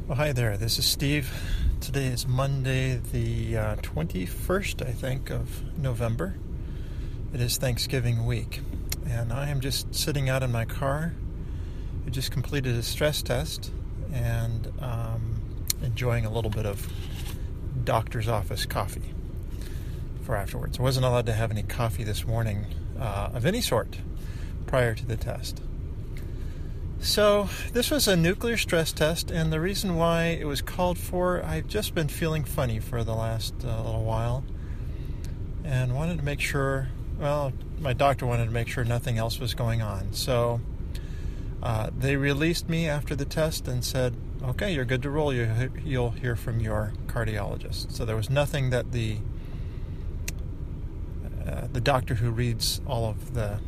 Well, hi there. This is Steve. Today is Monday, the 21st, I think, of November. It is Thanksgiving week, and I am just sitting out in my car. I just completed a stress test and enjoying a little bit of doctor's office coffee for afterwards. I wasn't allowed to have any coffee this morning of any sort prior to the test. So this was a nuclear stress test, and the reason why it was called for, I've just been feeling funny for the last little while, and wanted to make sure, my doctor wanted to make sure nothing else was going on. So they released me after the test and said, okay, you're good to roll. You'll hear from your cardiologist. So there was nothing that the doctor who reads all of the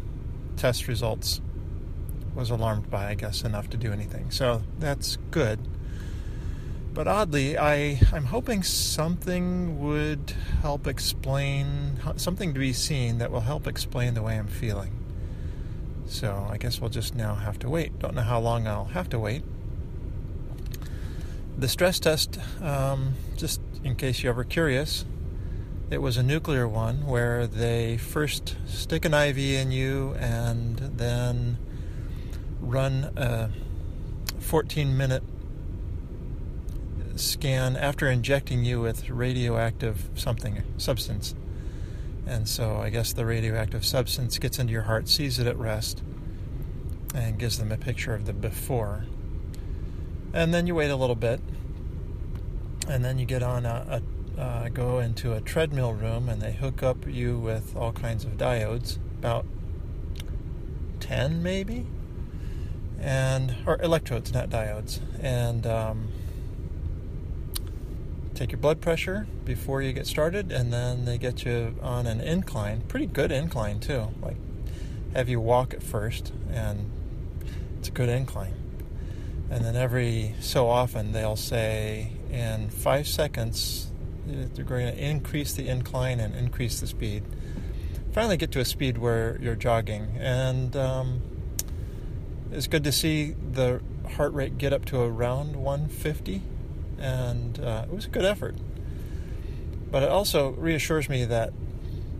test results was alarmed by, I guess, enough to do anything. So that's good. But oddly, I'm hoping something would help explain, something to be seen that will help explain the way I'm feeling. So I guess we'll just now have to wait. Don't know how long I'll have to wait. The stress test, just in case you're ever curious, it was a nuclear one where they first stick an IV in you and then run a 14-minute scan after injecting you with radioactive substance. And so I guess the radioactive substance gets into your heart, sees it at rest, and gives them a picture of the before. And then you wait a little bit, and then you get on go into a treadmill room, and they hook up you with all kinds of diodes, about 10 maybe? Or electrodes, not diodes, and take your blood pressure before you get started, and then they get you on an incline, pretty good incline too, like have you walk at first, and it's a good incline. And then every so often they'll say, in 5 seconds, they're going to increase the incline and increase the speed. Finally get to a speed where you're jogging, and it's good to see the heart rate get up to around 150, and it was a good effort. But it also reassures me that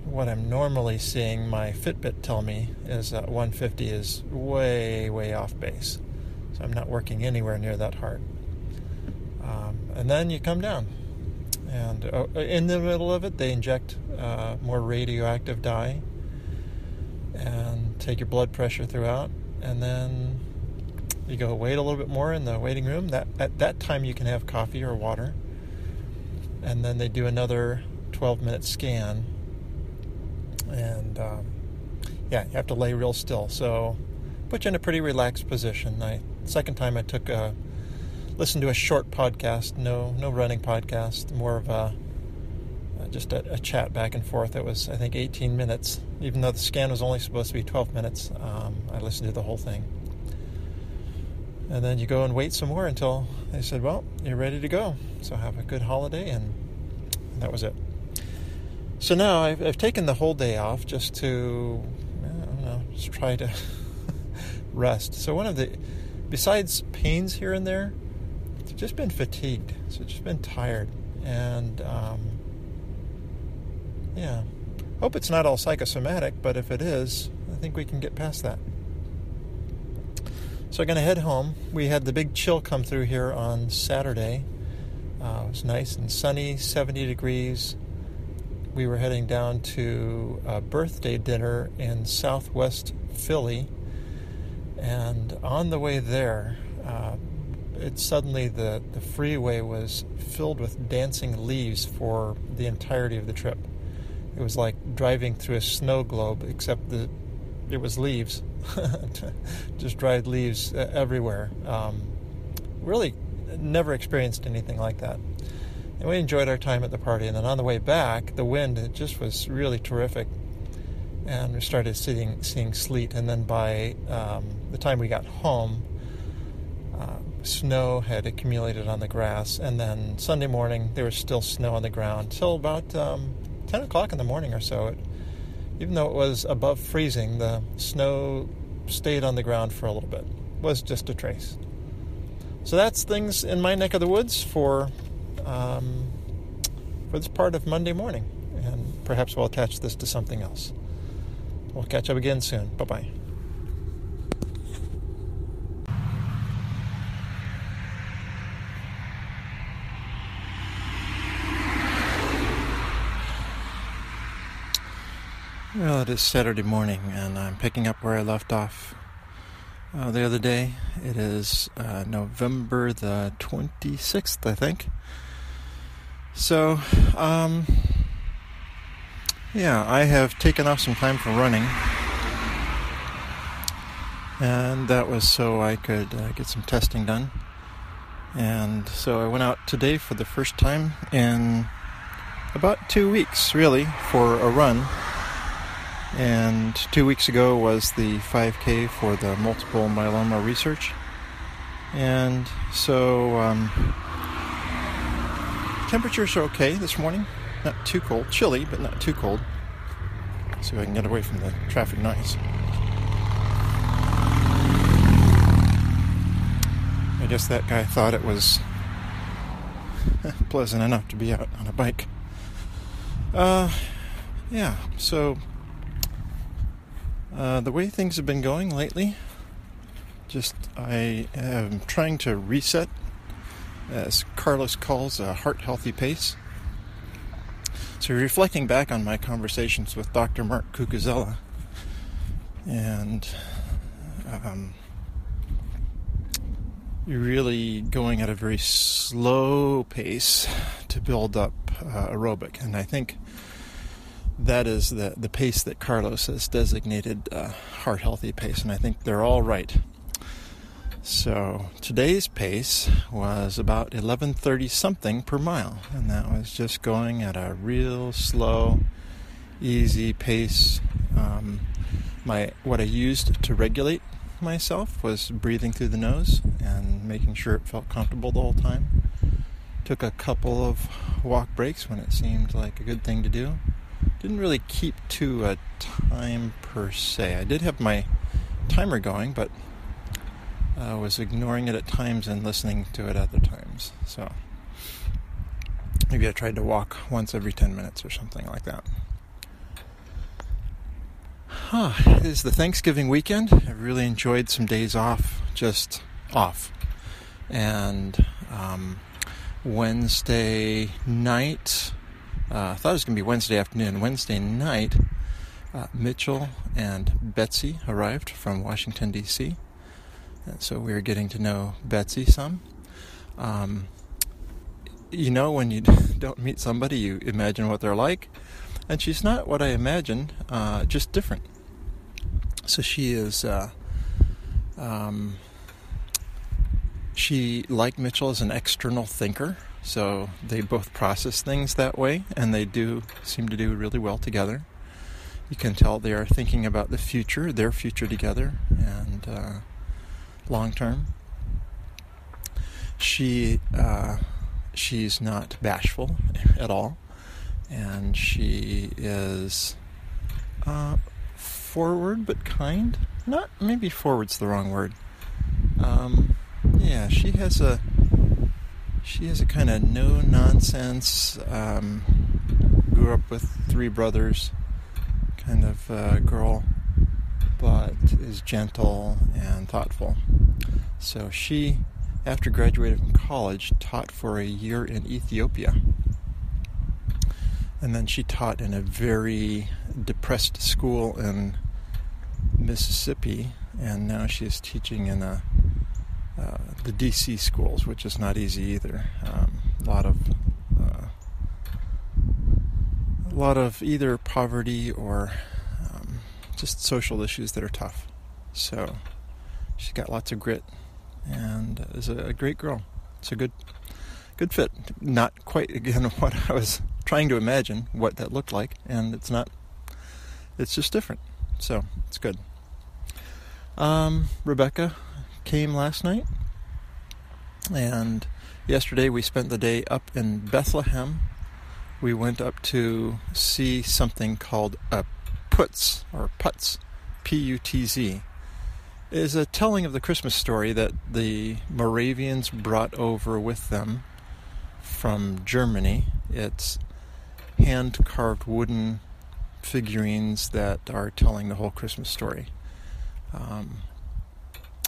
what I'm normally seeing my Fitbit tell me is that 150 is way, way off base. So I'm not working anywhere near that hard. And then you come down. And in the middle of it, they inject more radioactive dye and take your blood pressure throughout. And then you go wait a little bit more in the waiting room. At that time you can have coffee or water. And then they do another 12-minute scan. And you have to lay real still. So put you in a pretty relaxed position. Second time I listened to a short podcast, no running podcast, more of just a chat back and forth. It was, I think, 18 minutes. Even though the scan was only supposed to be 12 minutes, I listened to the whole thing. And then you go and wait some more until they said, well, you're ready to go. So have a good holiday, and that was it. So now I've taken the whole day off just to, just try to rest. So besides pains here and there, I've just been fatigued. So just been tired. And, hope it's not all psychosomatic, but if it is, I think we can get past that. So I'm going to head home. We had the big chill come through here on Saturday. It was nice and sunny, 70 degrees. We were heading down to a birthday dinner in southwest Philly. And on the way there, suddenly the freeway was filled with dancing leaves for the entirety of the trip. It was like driving through a snow globe, except it was leaves, just dried leaves everywhere. Really never experienced anything like that. And we enjoyed our time at the party. And then on the way back, the wind just was really terrific. And we started seeing sleet. And then by the time we got home, snow had accumulated on the grass. And then Sunday morning, there was still snow on the ground till about 10 o'clock in the morning or so. Even though it was above freezing, the snow stayed on the ground for a little bit. It was just a trace. So that's things in my neck of the woods for this part of Monday morning. And perhaps we'll attach this to something else. We'll catch up again soon. Bye-bye. Well, it is Saturday morning, and I'm picking up where I left off the other day. It is November the 26th, I think. So, I have taken off some time for running, and that was so I could get some testing done. And so I went out today for the first time in about 2 weeks, really, for a run. And 2 weeks ago was the 5K for the multiple myeloma research. And so temperatures are okay this morning. Not too cold. Chilly, but not too cold. See if I can get away from the traffic noise. I guess that guy thought it was pleasant enough to be out on a bike. So the way things have been going lately, I am trying to reset, as Carlos calls, a heart-healthy pace. So reflecting back on my conversations with Dr. Mark Cucuzzella, and you're really going at a very slow pace to build up aerobic, and I think that is the pace that Carlos has designated heart-healthy pace, and I think they're all right. So today's pace was about 11:30 something per mile, and that was just going at a real slow, easy pace. What I used to regulate myself was breathing through the nose and making sure it felt comfortable the whole time. Took a couple of walk breaks when it seemed like a good thing to do. Didn't really keep to a time per se. I did have my timer going, but I was ignoring it at times and listening to it other times. So maybe I tried to walk once every 10 minutes or something like that. It is the Thanksgiving weekend. I really enjoyed some days off, just off. And Wednesday night, I thought it was going to be Wednesday afternoon. Wednesday night, Mitchell and Betsy arrived from Washington, D.C., and so we were getting to know Betsy some. When you don't meet somebody, you imagine what they're like, and she's not what I imagined, just different. So she is, she, like Mitchell, is an external thinker. So they both process things that way, and they do seem to do really well together. You can tell they are thinking about the future, their future together, and long term. She's not bashful at all, and she is forward but kind. Not maybe forward's the wrong word. She has a kind of no-nonsense, grew up with 3 brothers kind of girl, but is gentle and thoughtful. So she, after graduating from college, taught for a year in Ethiopia. And then she taught in a very depressed school in Mississippi, and now she's teaching in the DC schools, which is not easy either. A lot of either poverty or just social issues that are tough. So she's got lots of grit and is a great girl. It's a good fit. Not quite, again, what I was trying to imagine what that looked like, and it's not. It's just different. So it's good. Rebecca came last night, and yesterday we spent the day up in Bethlehem. We went up to see something called a Putz, or Putz, P-U-T-Z. is a telling of the Christmas story that the Moravians brought over with them from Germany. It's hand-carved wooden figurines that are telling the whole Christmas story.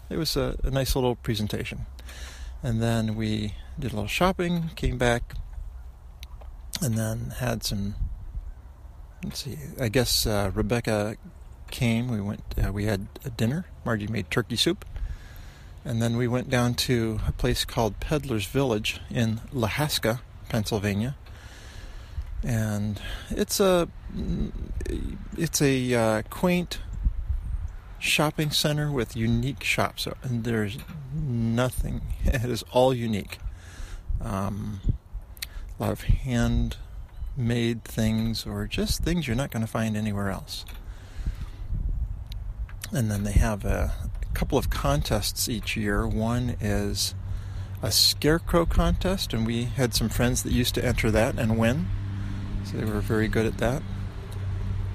It was a nice little presentation. And then we did a little shopping, came back, and then had some, I guess Rebecca came. We had a dinner. Margie made turkey soup. And then we went down to a place called Peddler's Village in Lahaska, Pennsylvania. And it's a quaint shopping center with unique shops, and there's nothing. It is all unique. A lot of handmade things, or just things you're not going to find anywhere else. And then they have a couple of contests each year. One is a scarecrow contest, and we had some friends that used to enter that and win. So they were very good at that.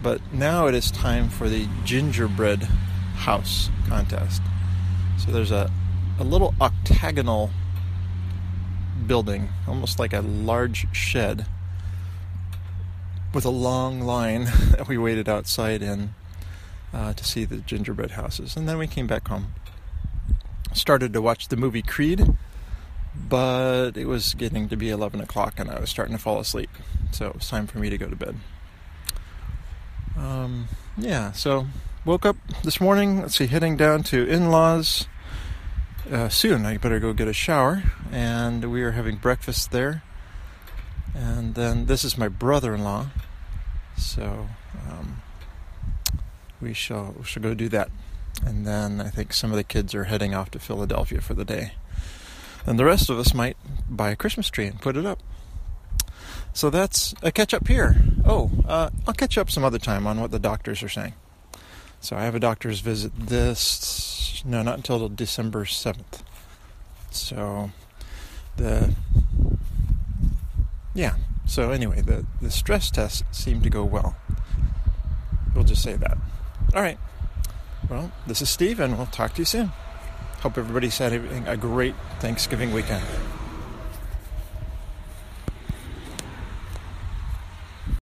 But now it is time for the gingerbread house contest. So there's a little octagonal building, almost like a large shed, with a long line that we waited outside in to see the gingerbread houses. And then we came back home. Started to watch the movie Creed, but it was getting to be 11 o'clock and I was starting to fall asleep. So it was time for me to go to bed. So woke up this morning, heading down to in-laws soon. I better go get a shower, and we are having breakfast there. And then this is my brother-in-law, so we shall go do that. And then I think some of the kids are heading off to Philadelphia for the day. And the rest of us might buy a Christmas tree and put it up. So that's a catch-up here. I'll catch up some other time on what the doctors are saying. So I have a doctor's visit not until December 7th. So anyway, the stress tests seem to go well. We'll just say that. All right. Well, this is Steve, and we'll talk to you soon. Hope everybody's having a great Thanksgiving weekend.